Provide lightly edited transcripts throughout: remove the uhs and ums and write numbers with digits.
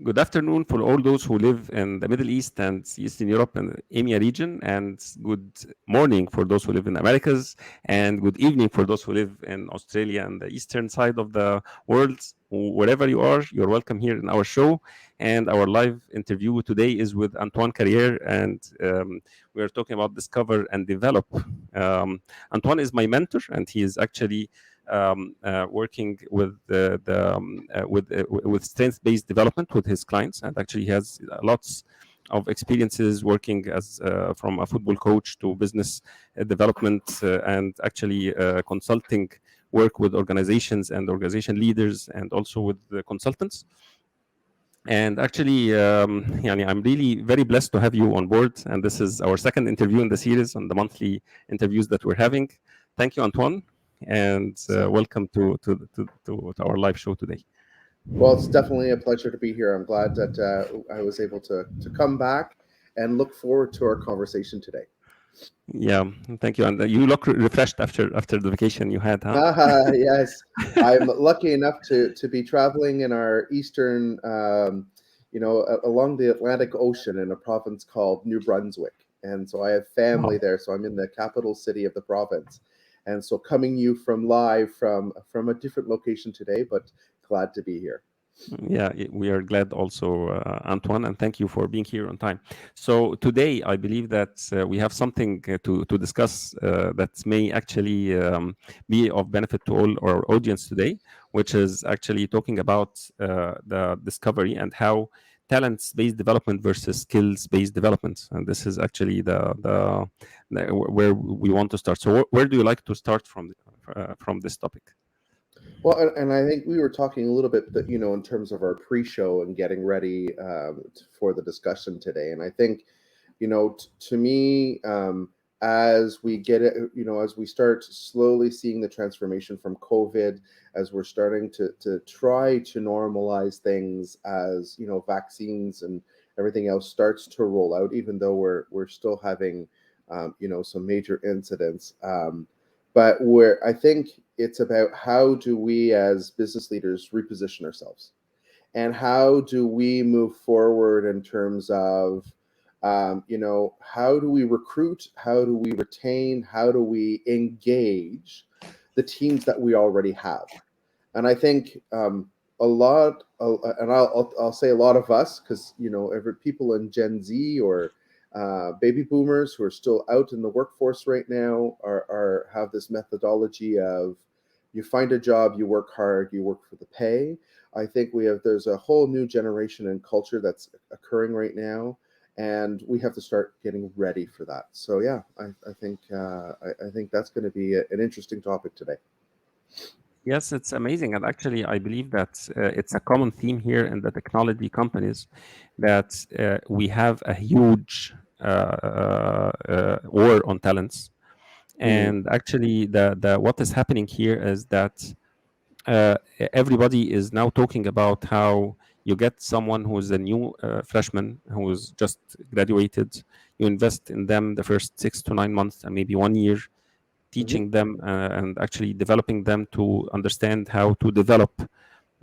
Good afternoon for all those who live in the Middle East and Eastern Europe and the EMEA region, and good morning for those who live in the Americas, and good evening for those who live in Australia and the eastern side of the world. Wherever you are, you're welcome here in our show. And our live interview today is with Antoine Carriere, and we are talking about discover and develop. Antoine is my mentor, and he is actually working with with strength-based development with his clients, and actually he has lots of experiences working as from a football coach to business development and actually consulting work with organizations and organization leaders and also with the consultants. And actually, يعني I'm really very blessed to have you on board. And this is our second interview in the series on the monthly interviews that we're having. Thank you, Antoine, and welcome to our live show today. Well, it's definitely a pleasure to be here. I'm glad that I was able to come back and look forward to our conversation today. Yeah, thank you. And you look refreshed after the vacation you had, huh? Yes, I'm lucky enough to be traveling in our eastern, along the Atlantic Ocean in a province called New Brunswick, and so I have family Wow. there. So I'm in the capital city of the province, and so coming you from live from a different location today, but glad to be here. Yeah, we are glad also, Antoine, and thank you for being here on time. So today, I believe that we have something to discuss that may actually be of benefit to all our audience today, which is actually talking about the discovery and how talents-based development versus skills-based development. And this is actually where we want to start. So where do you like to start from this topic? Well, and I think we were talking a little bit that in terms of our pre-show and getting ready for the discussion today, and I think to me, as we get it, as we start slowly seeing the transformation from COVID, as we're starting to try to normalize things, as vaccines and everything else starts to roll out, even though we're still having some major incidents. But where I think it's about how do we as business leaders reposition ourselves, and how do we move forward in terms of how do we recruit, how do we retain, how do we engage the teams that we already have. And I think a lot and I'll say a lot of us, because every people in Gen Z or baby boomers who are still out in the workforce right now are have this methodology of you find a job, you work hard, you work for the pay. I think there's a whole new generation and culture that's occurring right now, and we have to start getting ready for that. So yeah, I think that's going to be an interesting topic today. Yes, it's amazing. And actually, I believe that it's a common theme here in the technology companies that we have a huge war on talents. Mm, And actually, the what is happening here is that uh, everybody is now talking about how you get someone who is a new freshman who's just graduated. You invest in them the first 6 to 9 months and maybe 1 year, hmm teaching them and actually developing them to understand how to develop.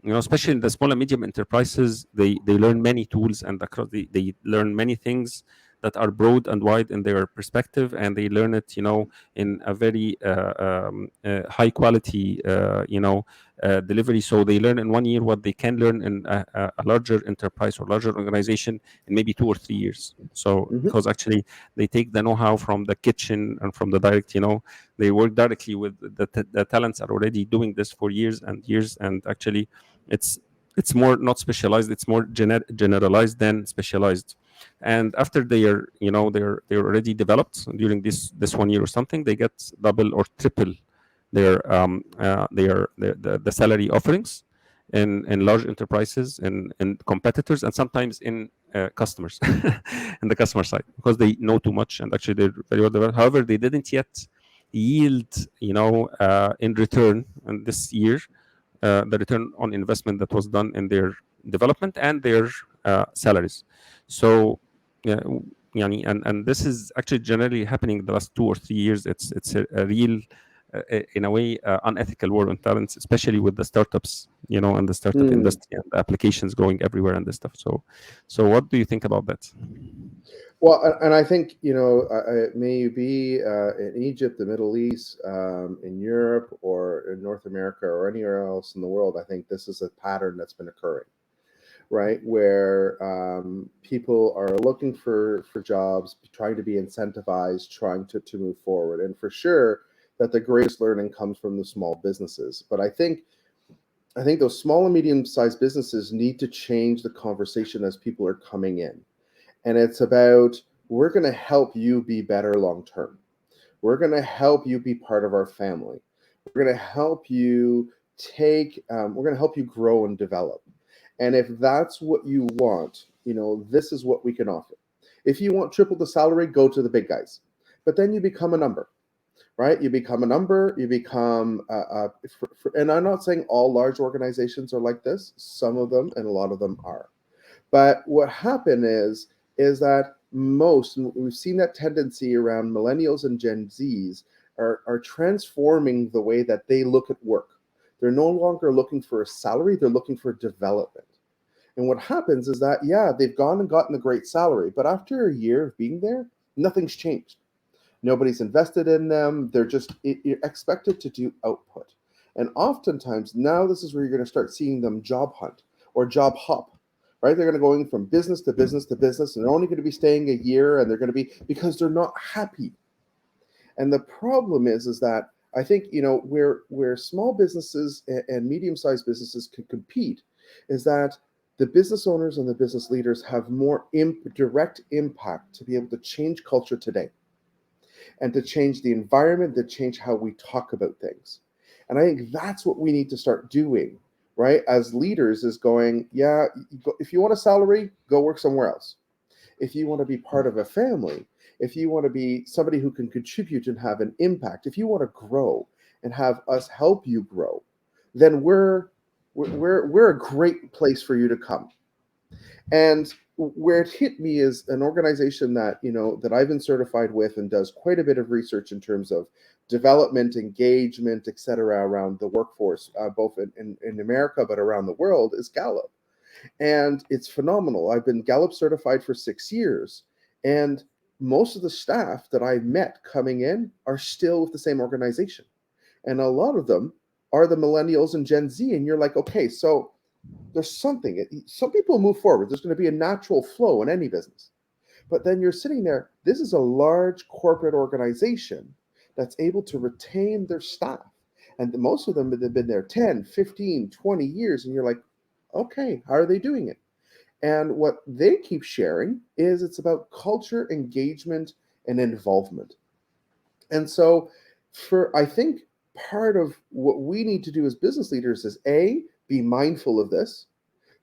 Especially in the small and medium enterprises, they learn many tools, and across they learn many things that are broad and wide in their perspective, and they learn it in a very high quality delivery. So they learn in 1 year what they can learn in a larger enterprise or larger organization in maybe 2 or 3 years. So hmm because actually they take the know-how from the kitchen and from the direct, they work directly with the talents are already doing this for years and years, and actually it's it's more not specialized, it's more generalized than specialized. And after they're already developed during this 1 year or something, they get double or triple the salary offerings in large enterprises and competitors, and sometimes in customers in the customer side, because they know too much and actually they're very well developed. However, they didn't yet yield in return in this year the return on investment that was done in their development and their salaries. So yeah, and this is actually generally happening the last 2 or 3 years. It's a real in a way unethical war on talents, especially with the startups, and the startup Mm. industry and the applications going everywhere and this stuff. So what do you think about that? Well, and I think, it may be in Egypt, the Middle East, in Europe, or in North America, or anywhere else in the world. I think this is a pattern that's been occurring, right? Where people are looking for jobs, trying to be incentivized, trying to move forward, and for sure that the greatest learning comes from the small businesses. But I think those small and medium sized businesses need to change the conversation as people are coming in, and it's about, we're going to help you be better long term. We're going to help you be part of our family. We're going to help you we're going to help you grow and develop. And if that's what you want, this is what we can offer. If you want triple the salary, go to the big guys. But then you become a number, right? You become a number, you become, and I'm not saying all large organizations are like this. Some of them and a lot of them are. But what happened is that most, and we've seen that tendency around millennials and Gen Zs, are transforming the way that they look at work. They're no longer looking for a salary, they're looking for development. And what happens is that, yeah, they've gone and gotten a great salary, but after a year of being there, nothing's changed. Nobody's invested in them. They're just you're expected to do output. And oftentimes now this is where you're going to start seeing them job hunt or job hop, right? They're going to going from business to business to business, and they're only going to be staying a year, and they're going to be, because they're not happy. And the problem is that I think, where small businesses and medium-sized businesses can compete is that the business owners and the business leaders have more direct impact to be able to change culture today, and to change the environment, to change how we talk about things. And I think that's what we need to start doing, right? As leaders, is going, yeah, if you want a salary, go work somewhere else. If you want to be part of a family, if you want to be somebody who can contribute and have an impact, if you want to grow and have us help you grow, then we're a great place for you to come. And where it hit me is an organization that I've been certified with and does quite a bit of research in terms of development, engagement, et cetera, around the workforce, both in America but around the world, is Gallup. And it's phenomenal. I've been Gallup certified for 6 years, and most of the staff that I met coming in are still with the same organization, and a lot of them are the millennials and Gen Z. And you're like, okay, so there's something. Some people move forward. There's going to be a natural flow in any business. But then you're sitting there. This is a large corporate organization that's able to retain their staff. And most of them have been there 10, 15, 20 years. And you're like, okay, how are they doing it? And what they keep sharing is it's about culture, engagement, and involvement. And so, I think part of what we need to do as business leaders is be mindful of this,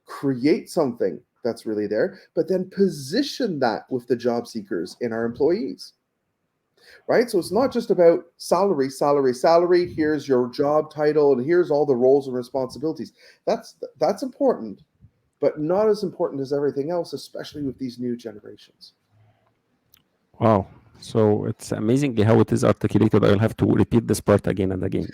create something that's really there, but then position that with the job seekers in our employees, right? So it's not just about salary, salary, salary. Here's your job title, and here's all the roles and responsibilities. That's important, but not as important as everything else, especially with these new generations. Wow. So it's amazing how it is articulated. I'll have to repeat this part again and again.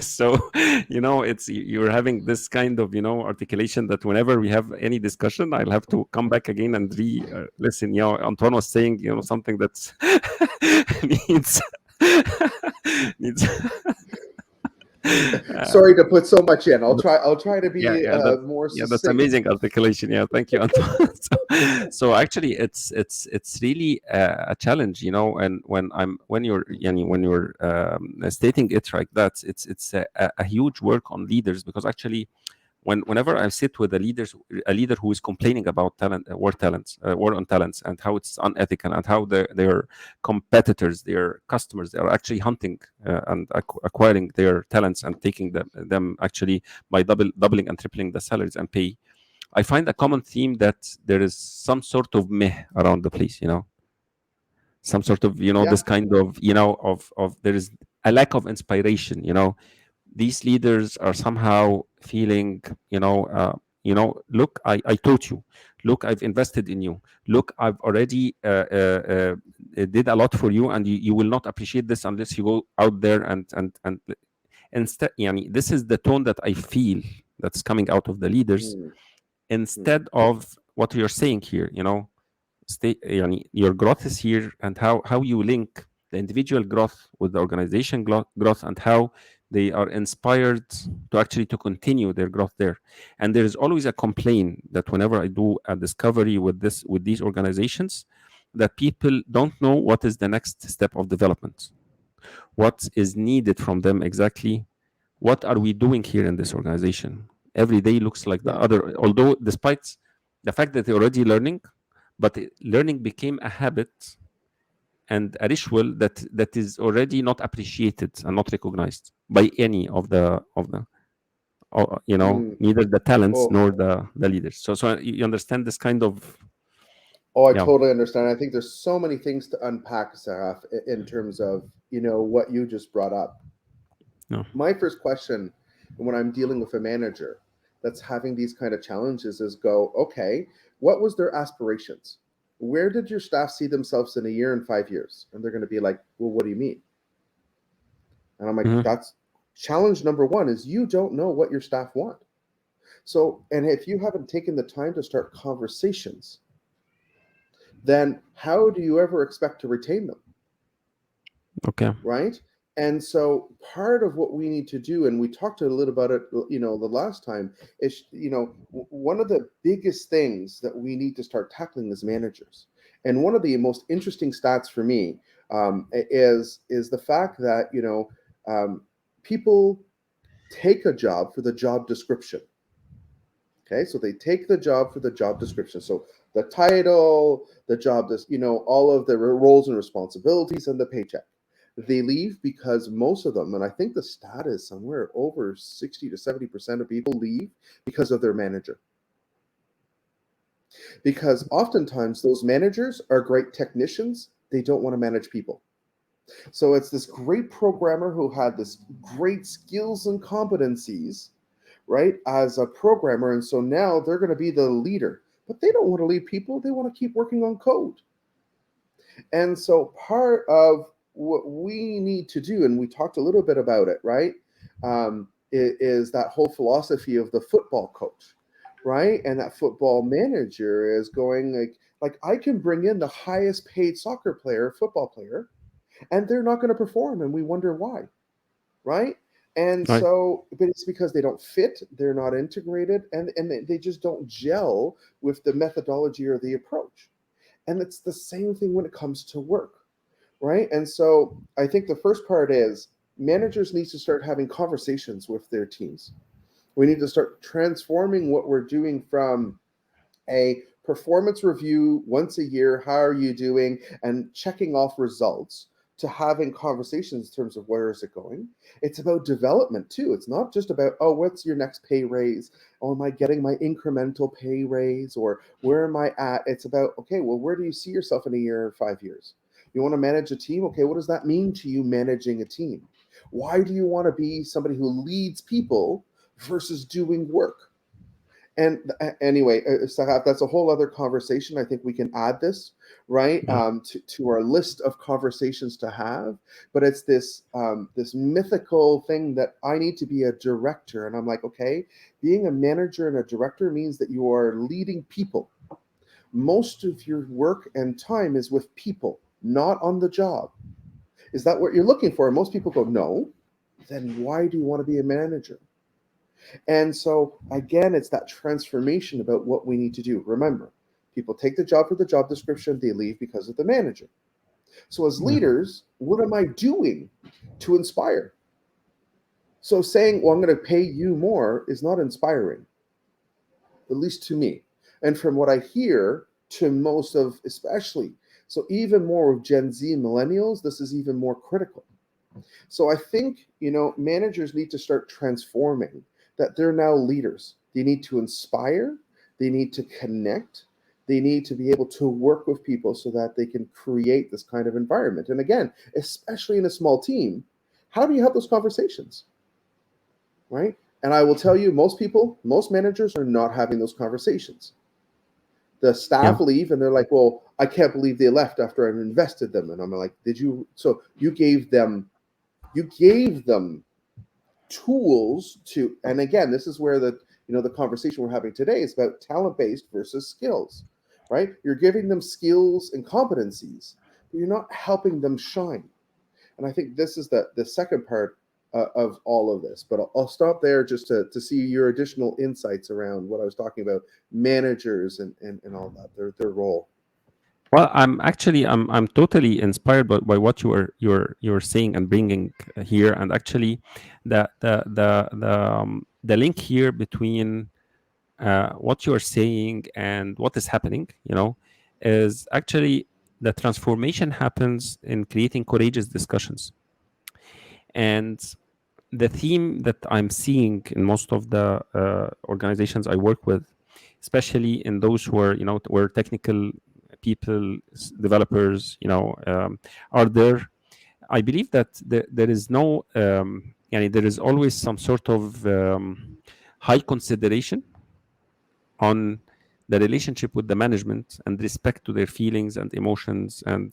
So, it's you're having this kind of, articulation that whenever we have any discussion, I'll have to come back again and listen. Antoine was saying, something that's needs needs uh, Sorry to put so much in. I'll try to yeah, be yeah, that more yeah, that's succinct. amazing articulation. Yeah, thank you, Antoine. So actually, it's really a challenge, and when you're stating it like that, it's a huge work on leaders, because actually whenever I sit with a leader who is complaining about war on talents, and how it's unethical, and how their competitors, their customers, they are actually hunting and acquiring their talents and taking them actually by doubling and tripling the salaries and pay, I find a common theme that there is some sort of meh around the place, some sort of, Yeah. this kind of, of there is a lack of inspiration. These leaders are somehow feeling, look, I taught you, Look, I've invested in you. Look, I've already did a lot for you, and you will not appreciate this unless you go out there and instead, yani, this is the tone that I feel that's coming out of the leaders, mm, mm. instead of what you're saying here. Stay, يعني, your growth is here, and how you link the individual growth with the organization growth, and how they are inspired to actually to continue their growth there. And there is always a complaint that whenever I do a discovery with these organizations, that people don't know what is the next step of development, what is needed from them exactly, what are we doing here in this organization. Every day looks like the Yeah. other, although despite the fact that they're already learning, but learning became a habit and a ritual that is already not appreciated and not recognized by any of the Mm. neither the talents Oh, nor the leaders. So you understand this kind of, oh, I yeah. totally understand. I think there's so many things to unpack, Saraf, in terms of, what you just brought up. No. My first question when I'm dealing with a manager that's having these kind of challenges is go, okay, what was their aspirations? Where did your staff see themselves in a year and 5 years? And they're going to be like, well, what do you mean? And I'm like, Mhm. that's challenge number one is you don't know what your staff want. So, and if you haven't taken the time to start conversations, then how do you ever expect to retain them? Okay. Right? And so part of what we need to do, and we talked a little about it, the last time, is, one of the biggest things that we need to start tackling as managers. And one of the most interesting stats for me, is the fact that, people take a job for the job description. Okay, so they take the job for the job description. So the title, the job, all of the roles and responsibilities, and the paycheck. They leave because most of them, and I think the stat is somewhere over 60 to 70% of people leave because of their manager. Because oftentimes those managers are great technicians, they don't want to manage people. So it's this great programmer who had this great skills and competencies, right, as a programmer. And so now they're going to be the leader, but they don't want to lead people. They want to keep working on code. And so part of what we need to do, and we talked a little bit about it, right, is that whole philosophy of the football coach, right? And that football manager is going like I can bring in the highest paid soccer player, football player, and they're not going to perform, and we wonder why, right? And Right. so, but it's because they don't fit, they're not integrated, and they just don't gel with the methodology or the approach. And it's the same thing when it comes to work, right? And so I think the first part is managers need to start having conversations with their teams. We need to start transforming what we're doing from a performance review once a year, how are you doing, and checking off results, to having conversations in terms of where is it going. It's about development too. It's not just about, oh, what's your next pay raise? Oh, am I getting my incremental pay raise? Or where am I at? It's about, okay, well, where do you see yourself in a year or 5 years? You want to manage a team? Okay, what does that mean to you, managing a team? Why do you want to be somebody who leads people versus doing work? And anyway, Sahab, that's a whole other conversation. I think we can add this, right, Yeah. to our list of conversations to have. But it's this mythical thing that I need to be a director, and I'm like, okay, being a manager and a director means that you are leading people. Most of your work and time is with people, not on the job. Is that what you're looking for? And most people go, no. Then why do you want to be a manager? And so, again, it's that transformation about what we need to do. Remember, people take the job for the job description, they leave because of the manager. So, as Mhm. leaders, what am I doing to inspire? So, saying, well, I'm going to pay you more is not inspiring, at least to me. And from what I hear to most of, especially, so even more with Gen Z and millennials, this is even more critical. So I think, managers need to start transforming, that they're now leaders. They need to inspire, they need to connect, they need to be able to work with people so that they can create this kind of environment. And again, especially in a small team, how do you have those conversations? Right? And I will tell you, most people, most managers are not having those conversations. The Yeah. staff leave and they're like, well, I can't believe they left after I've invested them. And I'm like, did you? So you gave them tools to, and again, this is where the conversation we're having today is about talent based versus skills, right? You're giving them skills and competencies, but you're not helping them shine. And I think this is the second part of all of this. But I'll stop there just to see your additional insights around what I was talking about, managers and all that, their role. Well, I'm totally inspired by what you're saying and bringing here, and actually, the link here between what you're saying and what is happening, is actually the transformation happens in creating courageous discussions. And the theme that I'm seeing in most of the organizations I work with, especially in those who are, where technical people, developers, are there. I believe that there is no, there is always some sort of high consideration on the relationship with the management and respect to their feelings and emotions. And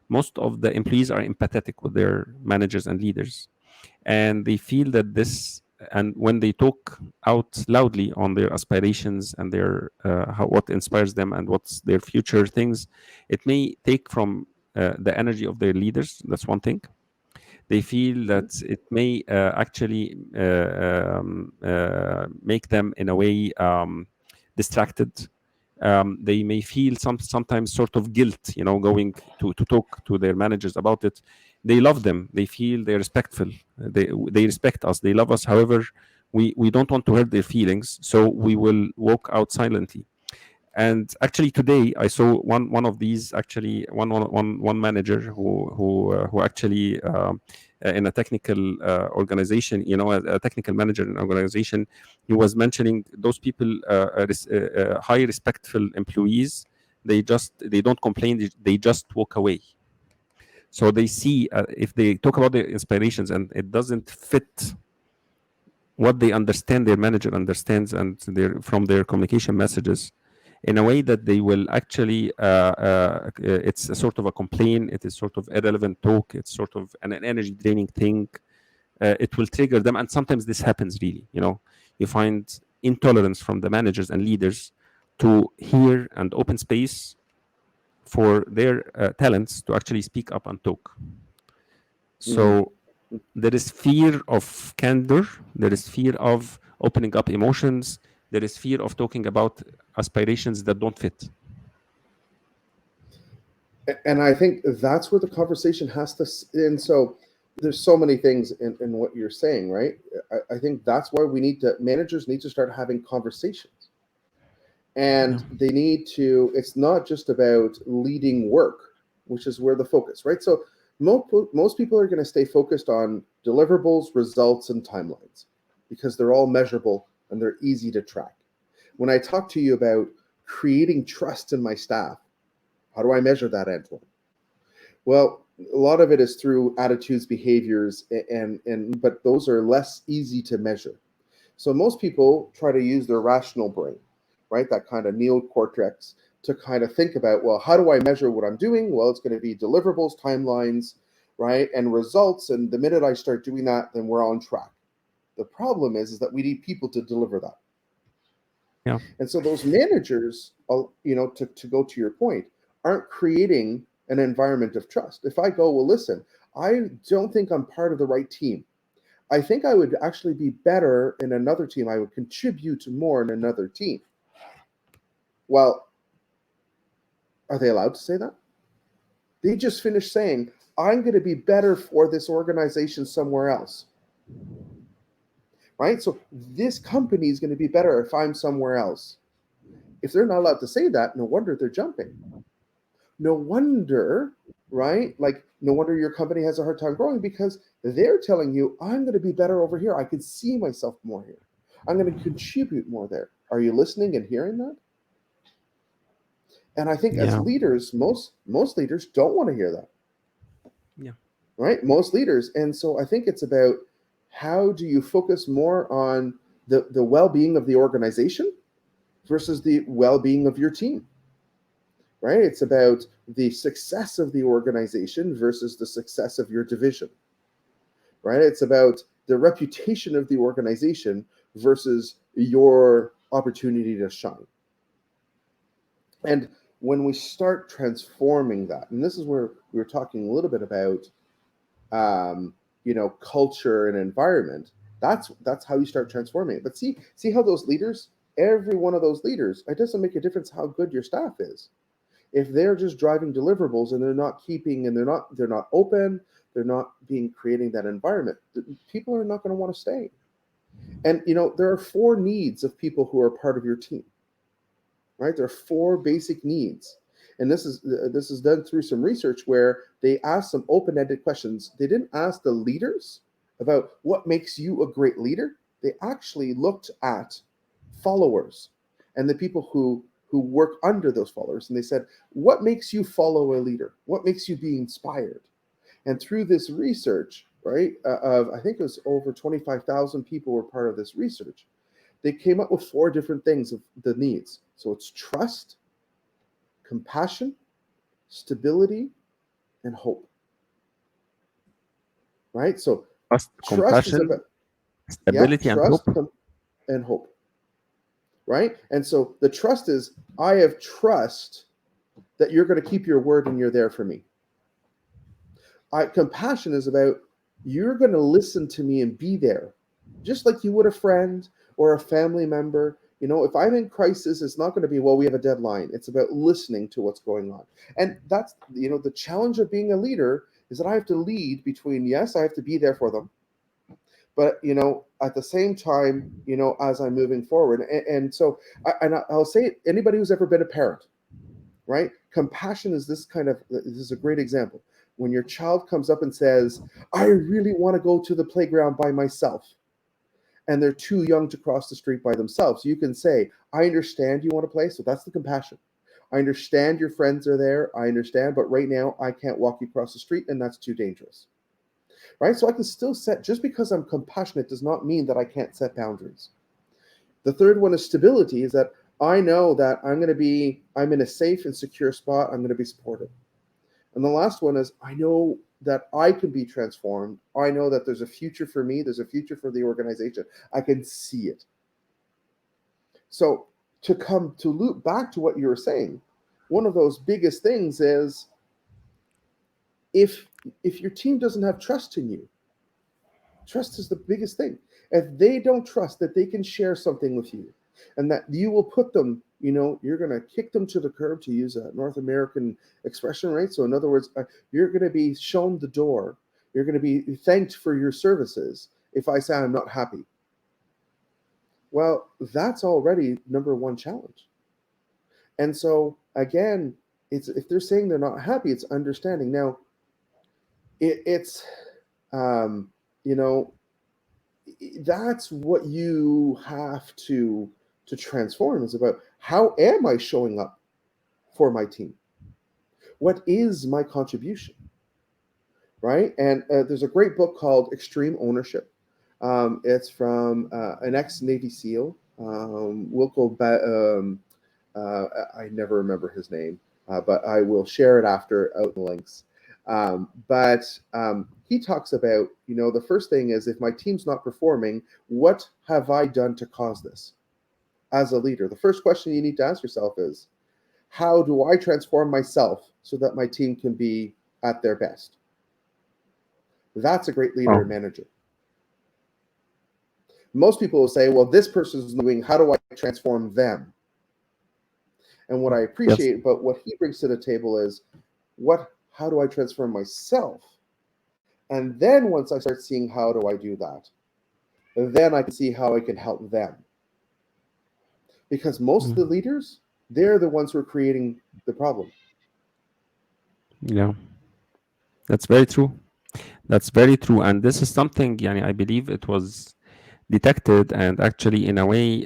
most of the employees are empathetic with their managers and leaders, and they feel that this, and when they talk out loudly on their aspirations and their what inspires them and what's their future things, it may take from the energy of their leaders. That's one thing. They feel that it may actually make them in a way distracted. They may feel sometimes sort of guilt, going to talk to their managers about it. They love them. They feel they're respectful. They respect us. They love us. However, we don't want to hurt their feelings, so we will walk out silently. And actually, today I saw one of these, actually one manager who actually in a technical organization, a technical manager in an organization, he was mentioning those people, high respectful employees. They don't complain. They just walk away. So they see, if they talk about their inspirations and it doesn't fit what they understand, their manager understands, and from their communication messages, in a way that they will actually it's a sort of a complaint, it is sort of irrelevant talk, it's sort of an energy draining thing. It will trigger them, and sometimes this happens really. You find intolerance from the managers and leaders to hear and open space for their talents to actually speak up and talk. Mm-hmm. So there is fear of candor, there is fear of opening up emotions, there is fear of talking about aspirations that don't fit. And I think that's where the conversation has to. And so there's so many things in what you're saying, right? I think that's why managers need to start having conversations, Yeah. and they need to. It's not just about leading work, which is where the focus, right? So most people are going to stay focused on deliverables, results, and timelines because they're all measurable and they're easy to track. When I talk to you about creating trust in my staff, how do I measure that, Antoine? Well, a lot of it is through attitudes, behaviors, but those are less easy to measure. So most people try to use their rational brain, right? That kind of neocortex to kind of think about, well, how do I measure what I'm doing? Well, it's going to be deliverables, timelines, right? And results. And the minute I start doing that, then we're on track. The problem is that we need people to deliver that. Yeah. And so those managers, to go to your point, aren't creating an environment of trust. If I go, well, listen, I don't think I'm part of the right team. I think I would actually be better in another team. I would contribute more in another team. Well, are they allowed to say that? They just finished saying, I'm going to be better for this organization somewhere else. Right? So this company is going to be better if I'm somewhere else. If they're not allowed to say that, no wonder they're jumping. No wonder, right? Like, no wonder your company has a hard time growing because they're telling you, I'm going to be better over here. I can see myself more here. I'm going to contribute more there. Are you listening and hearing that? And I think as Yeah. leaders, most leaders don't want to hear that. Yeah. Right? Most leaders. And so I think it's about how do you focus more on the well-being of the organization versus the well-being of your team? right? It's about the success of the organization versus the success of your division, right? It's about the reputation of the organization versus your opportunity to shine. And when we start transforming that, and this is where we were talking a little bit about, culture and environment. That's how you start transforming it. But see how those leaders, every one of those leaders, it doesn't make a difference how good your staff is. If they're just driving deliverables and they're not keeping, and they're not open, they're not being creating that environment, people are not going to want to stay. And there are 4 needs of people who are part of your team, right? There are 4 basic needs. And this is done through some research where they asked some open-ended questions. They didn't ask the leaders about what makes you a great leader. They actually looked at followers and the people who work under those followers. And they said, what makes you follow a leader? What makes you be inspired? And through this research, right, I think it was over 25,000 people were part of this research. They came up with 4 different things of the needs. So it's trust, compassion, stability, and hope. Right? So trust is compassion, about stability, and trust hope. and hope. Right? And so the trust is, I have trust that you're going to keep your word and you're there for me. Compassion is about, you're going to listen to me and be there, just like you would a friend or a family member. If I'm in crisis, it's not going to be, well, we have a deadline. It's about listening to what's going on. And that's, the challenge of being a leader is that I have to lead between, yes, I have to be there for them, but, at the same time, as I'm moving forward. And so, I'll say it, anybody who's ever been a parent, right? Compassion is this is a great example. When your child comes up and says, I really want to go to the playground by myself, and they're too young to cross the street by themselves, you can say, I understand you want to play. So that's the compassion. I understand your friends are there. I understand, but right now I can't walk you across the street, and that's too dangerous. Right? So I can still set, just because I'm compassionate does not mean that I can't set boundaries. The third one is stability, is that I know that I'm in a safe and secure spot. I'm going to be supported. And the last one is, I know that I can be transformed. I know that there's a future for me. There's a future for the organization. I can see it. So to loop back to what you were saying, one of those biggest things is, if your team doesn't have trust in you, trust is the biggest thing. If they don't trust that they can share something with you, and that you will put them, you're going to kick them to the curb, to use a North American expression, right? So in other words, you're going to be shown the door. You're going to be thanked for your services if I say I'm not happy. Well, that's already number 1 challenge. And so again, if they're saying they're not happy, it's understanding. Now, that's what you have to transform, is about, how am I showing up for my team? What is my contribution? Right? And there's a great book called Extreme Ownership. It's from an ex-Navy SEAL, I never remember his name, but I will share it after out in links. But he talks about, the first thing is, if my team's not performing, what have I done to cause this? As a leader, the first question you need to ask yourself is, how do I transform myself so that my team can be at their best? That's a great leader and manager. Most people will say, well, this person's doing, how do I transform them? And what I appreciate about what he brings to the table is, how do I transform myself? And then once I start seeing how do I do that, then I can see how I can help them. Because most of the leaders, they're the ones who are creating the problem. Yeah, that's very true. That's very true. And this is something, yani, I believe it was detected, and actually, in a way,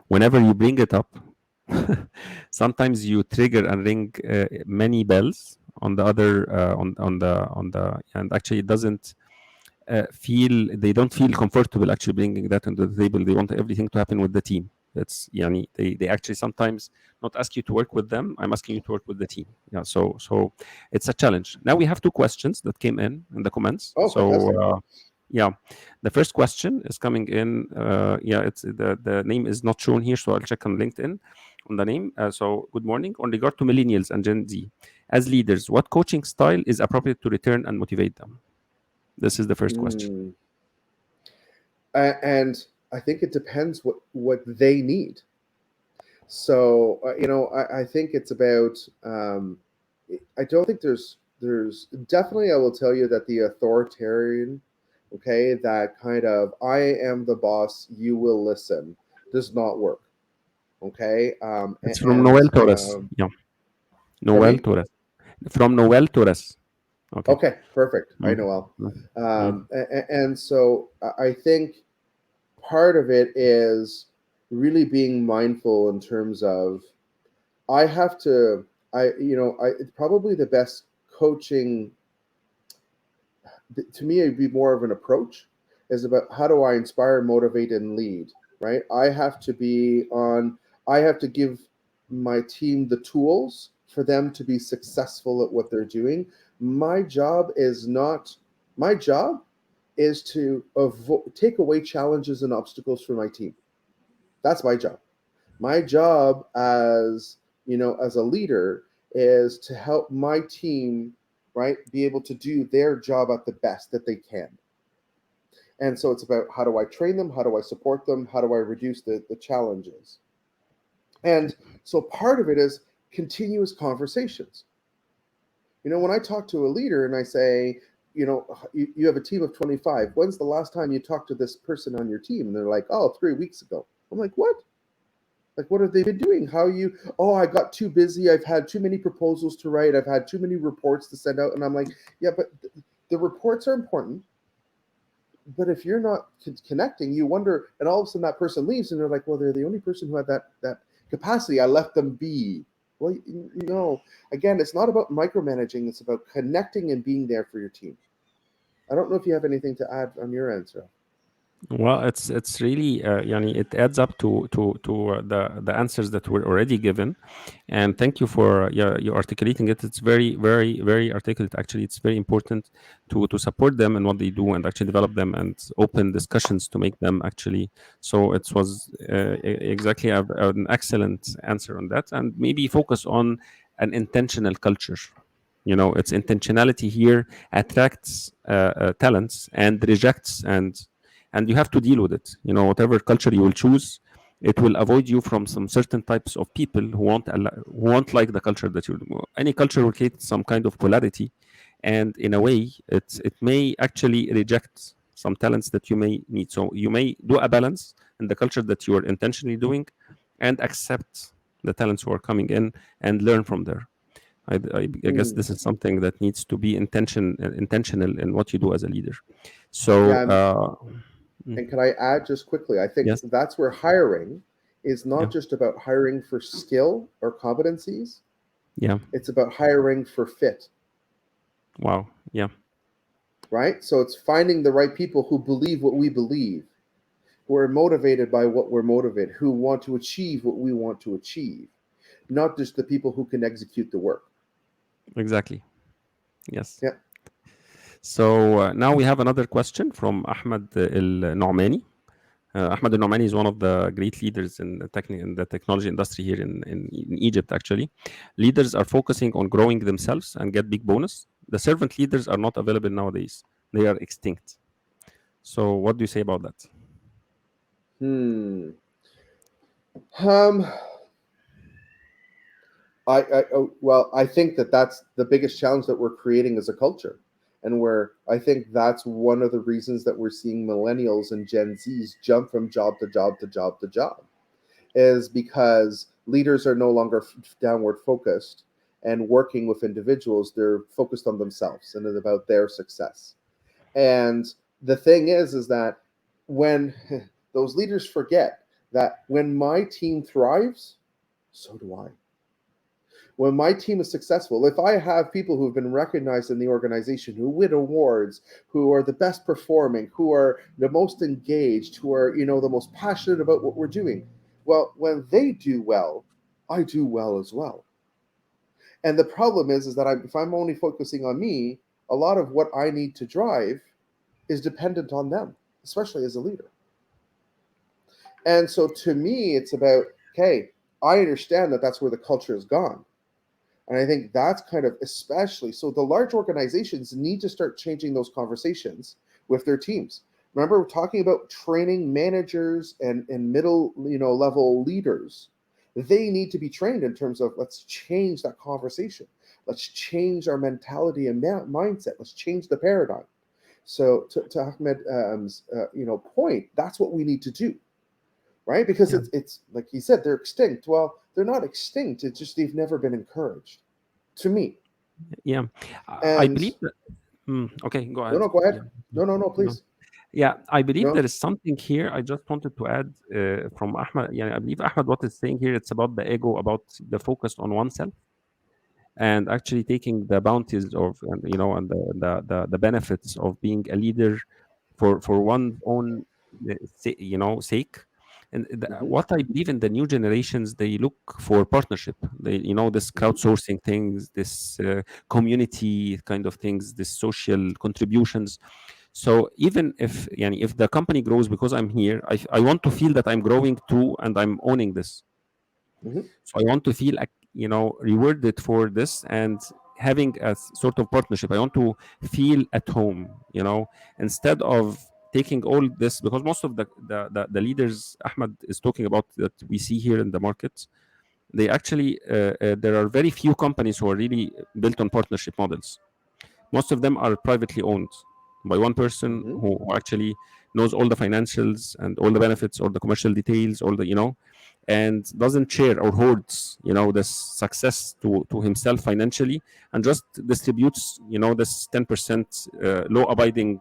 whenever you bring it up, sometimes you trigger and ring many bells on the other and actually it doesn't they don't feel comfortable actually bringing that into the table. They want everything to happen with the team, It's yani, they actually sometimes not ask you to work with them. I'm asking you to work with the team. Yeah, so it's a challenge. Now we have two questions that came in the comments. Oh, So fantastic. yeah, the first question is coming in. Yeah, it's the name is not shown here, so I'll check on LinkedIn on the name. So good morning. On regard to millennials and Gen Z, as leaders, what coaching style is appropriate to return and motivate them? This is the first question. Mm. And I think it depends what they need. So I think it's about. I don't think there's definitely. I will tell you that the authoritarian, okay, that kind of I am the boss, you will listen, does not work. Okay, It's from and Noel Torres. Yeah, pardon Noel me. Torres. From Noel Torres. Okay. Okay, perfect. Hi, Mm, Noel. mm, mm. And so I think part of it is really being mindful in terms of I have to I it's probably the best coaching to me it'd be more of an approach is about how do I inspire, motivate, and lead, right? I have to give my team the tools for them to be successful at what they're doing. My job is not my job is to take away challenges and obstacles for my team. That's my job. My job as as a leader is to help my team, right, be able to do their job at the best that they can. And so it's about how do I train them, how do I support them, how do I reduce the challenges. And so part of it is continuous conversations. When I talk to a leader and I say, you have a team of 25, when's the last time you talked to this person on your team? And they're like, oh, 3 weeks ago. I'm like, what? Like, what have they been doing? Oh, I got too busy. I've had too many proposals to write. I've had too many reports to send out. And I'm like, yeah, but the reports are important. But if you're not connecting, you wonder, and all of a sudden that person leaves and they're like, well, they're the only person who had that capacity. I left them be. Well, again, it's not about micromanaging. It's about connecting and being there for your team. I don't know if you have anything to add on your answer. Well, it's really yani it adds up to the answers that were already given, and thank you for yeah, you articulating it. It's very articulate. Actually, it's very important to support them in what they do and actually develop them and open discussions to make them actually. So it was exactly an excellent answer on that, and maybe focus on an intentional culture. Its intentionality here attracts talents and rejects and you have to deal with it. Whatever culture you will choose, it will avoid you from some certain types of people who won't like the culture that you. Any culture will create some kind of polarity, and in a way, it may actually reject some talents that you may need. So you may do a balance in the culture that you are intentionally doing, and accept the talents who are coming in and learn from there. I guess Hmm. this is something that needs to be intentional in what you do as a leader. So, Yeah, mm, and can I add just quickly? I think yes, that's where hiring is yeah, not just about hiring for skill or competencies, yeah, it's about hiring for fit, wow, yeah, right? So it's finding the right people who believe what we believe, who are motivated by what we're motivated, who want to achieve what we want to achieve, not just the people who can execute the work. exactly, yes. Yeah. So now we have another question from Ahmed El Noumani. Ahmed El Noumani is one of the great leaders in the technology industry here in Egypt, actually. Leaders are focusing on growing themselves and get big bonus. The servant leaders are not available nowadays. They are extinct. So what do you say about that? Hmm. Um. Well, I think that's the biggest challenge that we're creating as a culture, and where I think that's one of the reasons that we're seeing millennials and Gen Zs jump from job to job to job to job, is because leaders are no longer downward focused and working with individuals. They're focused on themselves and it's about their success. And the thing is that when those leaders forget that when my team thrives, so do I. When my team is successful, if I have people who have been recognized in the organization, who win awards, who are the best performing, who are the most engaged, who are the most passionate about what we're doing, Well, when they do well, I do well as well. And the problem is that if I'm only focusing on me, a lot of what I need to drive is dependent on them, especially as a leader. And so to me, it's about, okay, I understand that that's where the culture has gone. And I think that's kind of especially so the large organizations need to start changing those conversations with their teams. Remember, we're talking about training managers and middle, level leaders. They need to be trained in terms of let's change that conversation. Let's change our mentality and mindset. Let's change the paradigm. So to Ahmed's point, that's what we need to do, right? Because Yeah, it's like he said, they're extinct. Well, they're not extinct. It's just they've never been encouraged, to me. yeah. I And believe that. Okay, go no, ahead. no, go ahead. Yeah. No, No. please. Yeah, I believe No. there is something here. I just wanted to add from Ahmed. Yeah, I believe Ahmed, what is saying here, it's about the ego, about the focus on oneself, and actually taking the bounties of, and and the benefits of being a leader for one's own sake. And Hmm. what I believe in the new generations, they look for partnership. They, this Hmm. crowdsourcing things, this community kind of things, this social contributions. So even if, if the company grows because I'm here, I want to feel that I'm growing too and I'm owning this. Hmm. So I want to feel like, rewarded for this and having a sort of partnership. I want to feel at home, instead of taking all this, because most of the leaders Ahmed is talking about that we see here in the market, they actually, there are very few companies who are really built on partnership models. Most of them are privately owned by one person Hmm. who actually knows all the financials and all the benefits or the commercial details, all the, and doesn't share or hoards, the success to himself financially, and just distributes, this 10% law abiding,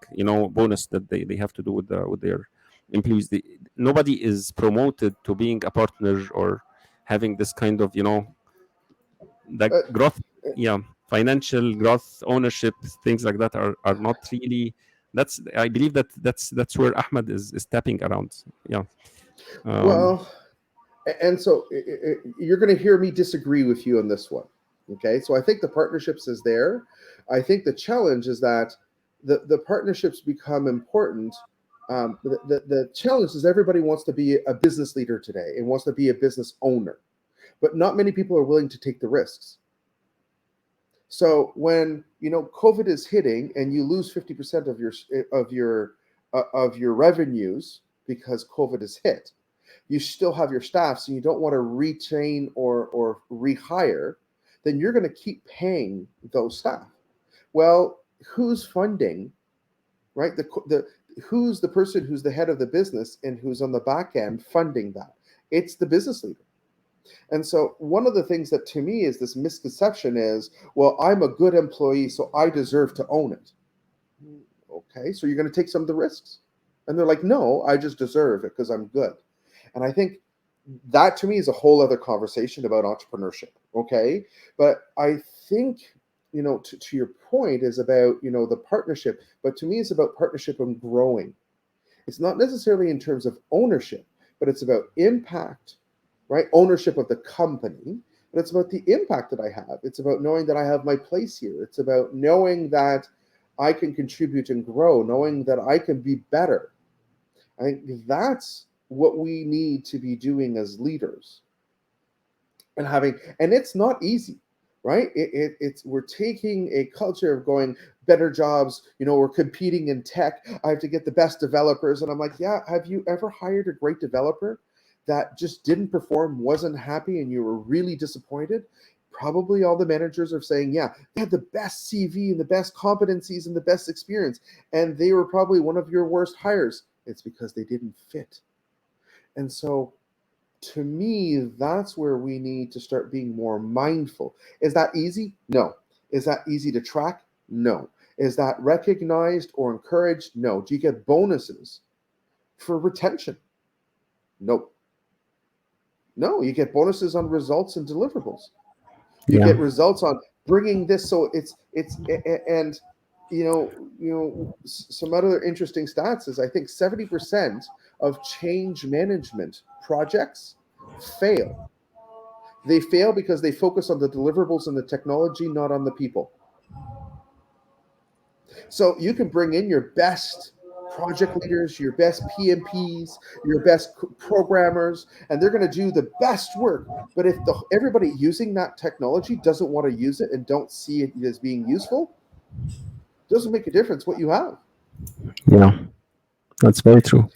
bonus that they have to do with their employees. Nobody is promoted to being a partner or having this kind of, the Uh, growth. Yeah, financial growth, ownership, things like that are not really. That's, I believe that that's where Ahmed is tapping around. Yeah. um well, and so you're going to hear me disagree with you on this one. Okay, so I think the partnerships is there. I think the challenge is that the partnerships become important. The challenge is everybody wants to be a business leader today and wants to be a business owner, but not many people are willing to take the risks. So when COVID is hitting and you lose 50% of your revenues because COVID is hit, you still have your staff, so you don't want to retrain or rehire, then you're going to keep paying those staff. Well, who's funding, right? The who's the person who's the head of the business and who's on the back end funding that? It's the business leader. And so one of the things that to me is this misconception is, well, I'm a good employee, so I deserve to own it. Okay, so you're going to take some of the risks. And they're like, no, I just deserve it because I'm good. And I think that to me is a whole other conversation about entrepreneurship. Okay. But I think, to your point is about, the partnership, but to me, it's about partnership and growing. It's not necessarily in terms of ownership, but it's about impact, right? Ownership of the company, but it's about the impact that I have. It's about knowing that I have my place here. It's about knowing that I can contribute and grow, knowing that I can be better. I think that's what we need to be doing as leaders and it's not easy, right? It's we're taking a culture of going better jobs. We're competing in tech. I have to get the best developers, and I'm like, yeah, have you ever hired a great developer that just didn't perform, wasn't happy, and you were really disappointed? Probably all the managers are saying, yeah, they had the best CV and the best competencies and the best experience, and they were probably one of your worst hires. It's because they didn't fit. And so to me, that's where we need to start being more mindful. Is that easy? No. Is that easy to track? No. Is that recognized or encouraged? No. Do you get bonuses for retention? Nope. No, you get bonuses on results and deliverables. You yeah, get results on bringing this. So and some other interesting stats is I think 70% of change management projects fail. They fail because they focus on the deliverables and the technology, not on the people. So you can bring in your best project leaders, your best PMPs, your best programmers, and they're going to do the best work. But if everybody using that technology doesn't want to use it and don't see it as being useful, it doesn't make a difference what you have. Yeah, that's very true.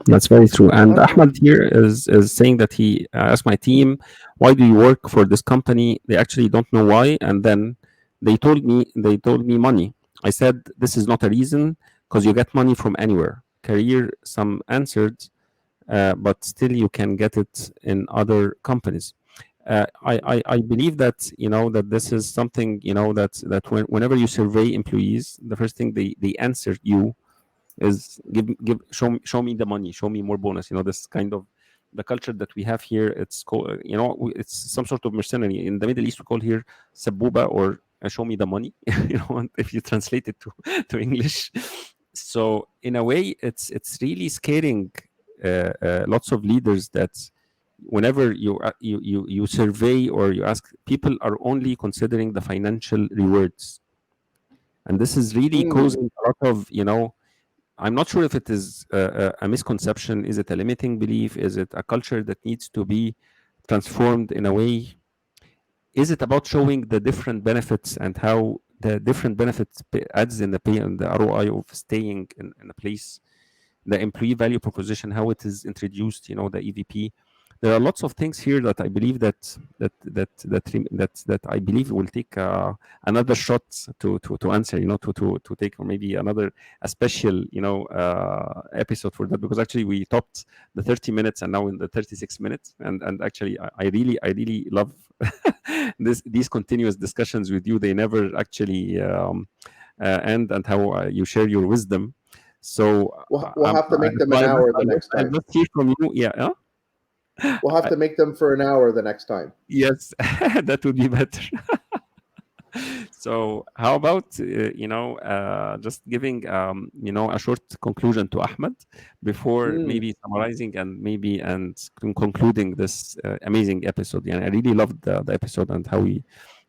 That's very true. And Ahmed here is saying that he asked my team, "Why do you work for this company?" They actually don't know why, and then they told me money. I said, "This is not a reason, because you get money from anywhere." Career some answered, but still you can get it in other companies. I believe that that this is something whenever you survey employees, the first thing they answer you is show me the money, show me more bonus. This kind of the culture that we have here. It's called, it's some sort of mercenary. In the Middle East we call here sabuba, or show me the money. If you translate it to to English. So in a way, it's really scaring lots of leaders, that whenever you survey or you ask, people are only considering the financial rewards, and this is really Mm, causing a lot of I'm not sure if it is a misconception. Is it a limiting belief? Is it a culture that needs to be transformed in a way? Is it about showing the different benefits, and how the different benefits adds in the pay and the ROI of staying in a place? The employee value proposition, how it is introduced, the EVP. There are lots of things here that I believe that I believe will take another shot to answer, to take, or maybe another a special episode for that, because actually we topped the 30 minutes and now in the 36 minutes, and actually I really love these continuous discussions with you. They never actually end, and how you share your wisdom. So we'll have to make them so an I just hour I the just next I time. just hear from you. Yeah. We'll have I, to make them for an hour the next time. yes, that would be better. So how about just giving a short conclusion to Ahmed before Mm, maybe summarizing and concluding this amazing episode. Yeah, I really loved the episode, and how we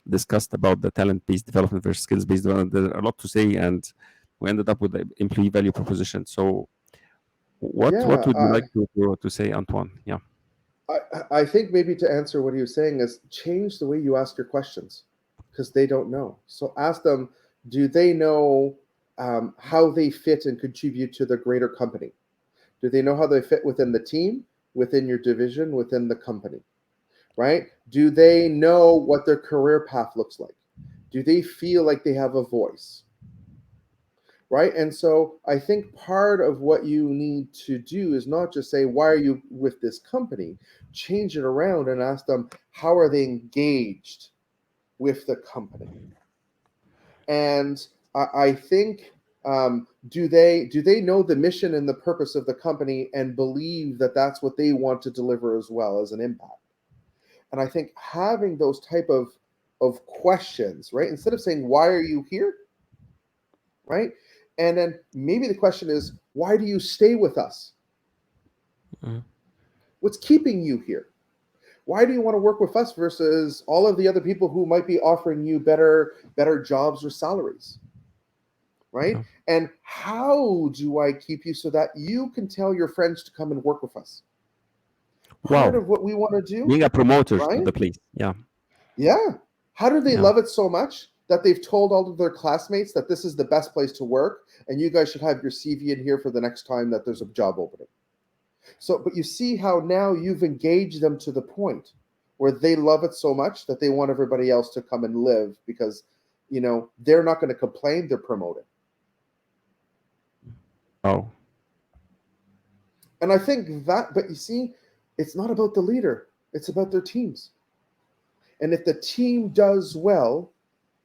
discussed about the talent-based development versus skills-based development. There's a lot to say, and we ended up with the employee value proposition. So what yeah, would you like to say, Antoine? Yeah. I think maybe to answer what he was saying is change the way you ask your questions, because they don't know. So ask them, do they know how they fit and contribute to the greater company? Do they know how they fit within the team, within your division, within the company? Right? Do they know what their career path looks like? Do they feel like they have a voice? Right? And so I think part of what you need to do is not just say, why are you with this company? Change it around and ask them, how are they engaged with the company? And I think, do they know the mission and the purpose of the company and believe that that's what they want to deliver as well as an impact? And I think having those type of questions, right? Instead of saying, why are you here? Right? And then maybe the question is, why do you stay with us? Mhm. What's keeping you here? Why do you want to work with us versus all of the other people who might be offering you better jobs or salaries? Right? Yeah. And how do I keep you so that you can tell your friends to come and work with us? Part Wow. of what we want to do, Being a promoter to right? the place. Yeah. Yeah. How do they Yeah. love it so much that they've told all of their classmates that this is the best place to work and you guys should have your CV in here for the next time that there's a job opening? So, but you see how now you've engaged them to the point where they love it so much that they want everybody else to come and live because, they're not going to complain, they're promoting. Wow. And I think that, but you see, it's not about the leader, it's about their teams. And if the team does well,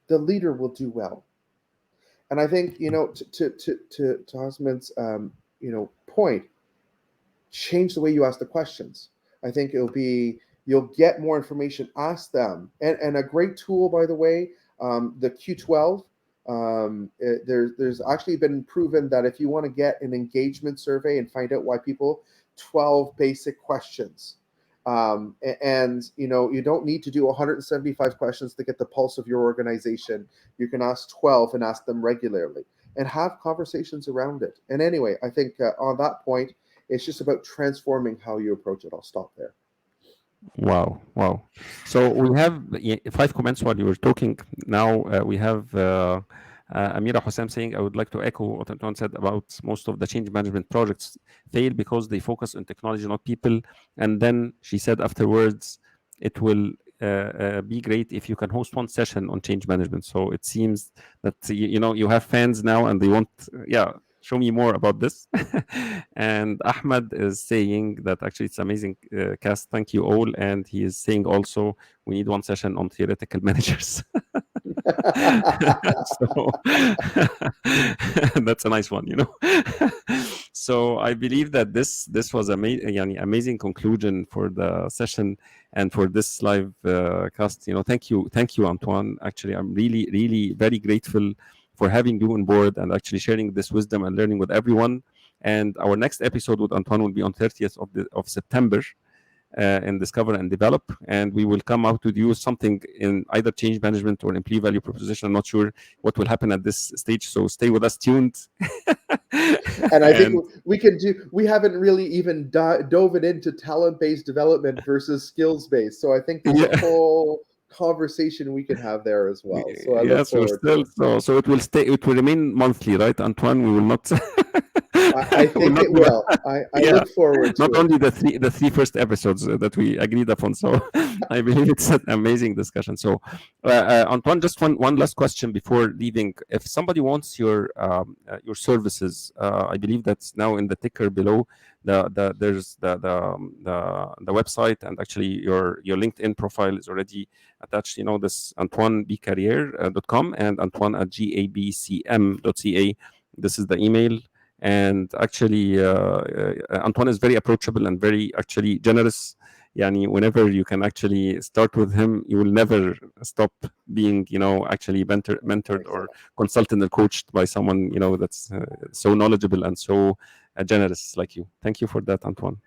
the leader will do well. And I think, to Osman's, point, change the way you ask the questions. I think you'll get more information. Ask them, and a great tool, by the way, the Q12. There's actually been proven that if you want to get an engagement survey and find out why people 12 basic questions. And you don't need to do 175 questions to get the pulse of your organization. You can ask 12 and ask them regularly and have conversations around it. And anyway, I think on that point, it's just about transforming how you approach it. I'll stop there. Wow, wow. So we have 5 comments while you were talking. Now we have Amira Hussam saying, I would like to echo what Antoine said about most of the change management projects fail because they focus on technology, not people. And then she said afterwards, it will be great if you can host one session on change management. So it seems that, you have fans now and they want, show me more about this. And Ahmed is saying that actually it's amazing cast. Thank you all. And he is saying also we need one session on theoretical managers. So that's a nice one. So I believe that this was amazing conclusion for the session and for this live cast. Thank you, Antoine. Actually, I'm really, really very grateful for having you on board and actually sharing this wisdom and learning with everyone. And our next episode with Antoine will be on 30th of September in Discover and Develop. And we will come out with you something in either change management or employee value proposition. I'm not sure what will happen at this stage. So stay with us tuned. And I think we haven't really even dove it into talent-based development versus skills-based. So I think there's a whole conversation we can have there as well. So I look forward to it. So it will remain monthly, right, Antoine? We will not I think it will. I look forward to not it. only the three first episodes that we agreed upon. So I believe it's an amazing discussion. So Antoine, just one last question before leaving. If somebody wants your services, I believe that's now in the ticker below. There's the website, and actually your LinkedIn profile is already attached. This AntoineBCarriere.com and Antoine at gabcm.ca. This is the email. And actually, Antoine is very approachable and very actually generous. Whenever you can actually start with him, you will never stop being, actually mentored or consulted or coached by someone, that's so knowledgeable and so generous like you. Thank you for that, Antoine.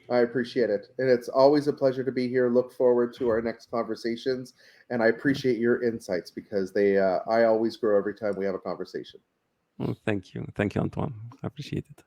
I appreciate it. And it's always a pleasure to be here. Look forward to our next conversations. And I appreciate your insights because I always grow every time we have a conversation. Thank you. Thank you, Antoine. I appreciate it.